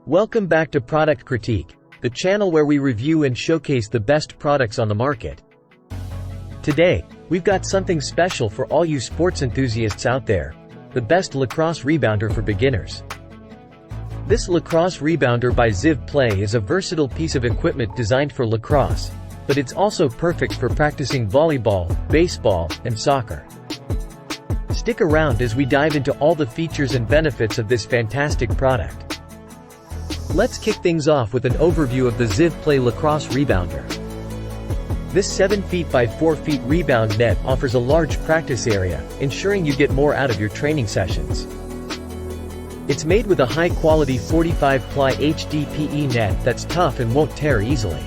Welcome back to Product Critique, the channel where we review and showcase the best products on the market. Today, we've got something special for all you sports enthusiasts out there: the best lacrosse rebounder for beginners. This Lacrosse Rebounder by ZivPlay is a versatile piece of equipment designed for lacrosse, but it's also perfect for practicing volleyball, baseball, and soccer. Stick around as we dive into all the features and benefits of this fantastic product. Let's kick things off with an overview of the ZivPlay Lacrosse Rebounder. This 7 feet by 4 feet rebound net offers a large practice area, ensuring you get more out of your training sessions. It's made with a high-quality 45-ply HDPE net that's tough and won't tear easily.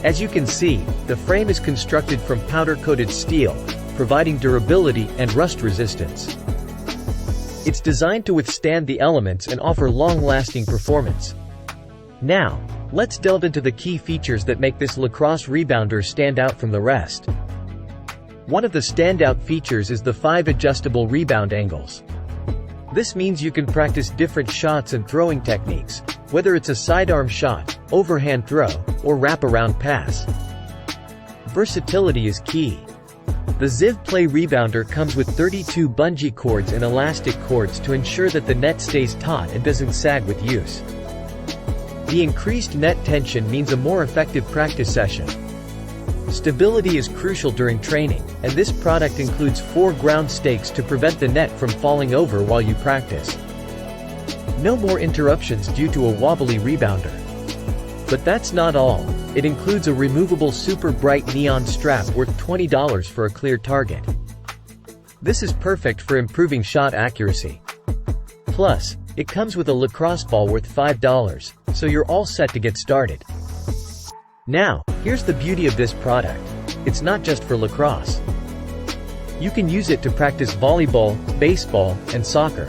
As you can see, the frame is constructed from powder-coated steel, providing durability and rust resistance. It's designed to withstand the elements and offer long-lasting performance. Now, let's delve into the key features that make this lacrosse rebounder stand out from the rest. One of the standout features is the 5 adjustable rebound angles. This means you can practice different shots and throwing techniques, whether it's a sidearm shot, overhand throw, or wraparound pass. Versatility is key. The ZivPlay Rebounder comes with 32 bungee cords and elastic cords to ensure that the net stays taut and doesn't sag with use. The increased net tension means a more effective practice session. Stability is crucial during training, and this product includes 4 ground stakes to prevent the net from falling over while you practice. No more interruptions due to a wobbly rebounder. But that's not all. It includes a removable super bright neon strap worth $20 for a clear target. This is perfect for improving shot accuracy. Plus, it comes with a lacrosse ball worth $5, so you're all set to get started. Now, here's the beauty of this product. It's not just for lacrosse. You can use it to practice volleyball, baseball, and soccer.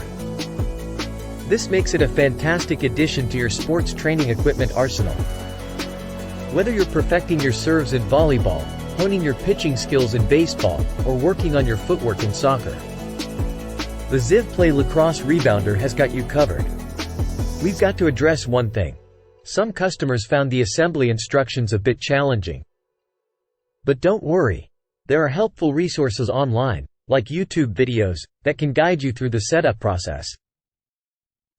This makes it a fantastic addition to your sports training equipment arsenal. Whether you're perfecting your serves in volleyball, honing your pitching skills in baseball, or working on your footwork in soccer, the ZivPlay Lacrosse Rebounder has got you covered. We've got to address one thing. Some customers found the assembly instructions a bit challenging. But don't worry. There are helpful resources online, like YouTube videos, that can guide you through the setup process.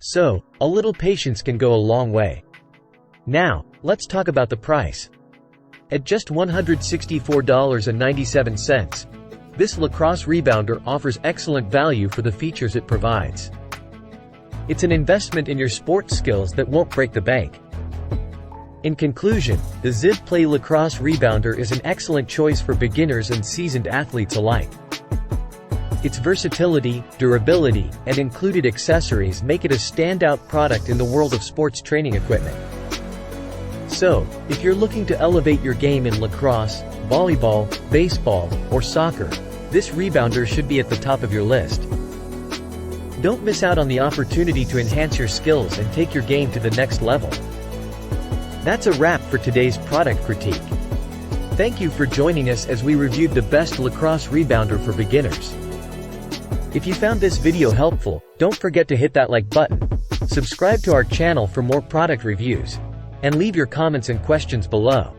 So, a little patience can go a long way. Now, let's talk about the price. At just $164.97, this lacrosse rebounder offers excellent value for the features it provides. It's an investment in your sports skills that won't break the bank. In conclusion, the ZivPlay Lacrosse Rebounder is an excellent choice for beginners and seasoned athletes alike. Its versatility, durability, and included accessories make it a standout product in the world of sports training equipment. So, if you're looking to elevate your game in lacrosse, volleyball, baseball, or soccer, this rebounder should be at the top of your list. Don't miss out on the opportunity to enhance your skills and take your game to the next level. That's a wrap for today's product critique. Thank you for joining us as we reviewed the best lacrosse rebounder for beginners. If you found this video helpful, don't forget to hit that like button, subscribe to our channel for more product reviews, and leave your comments and questions below.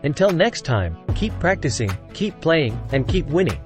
Until next time, keep practicing, keep playing, and keep winning.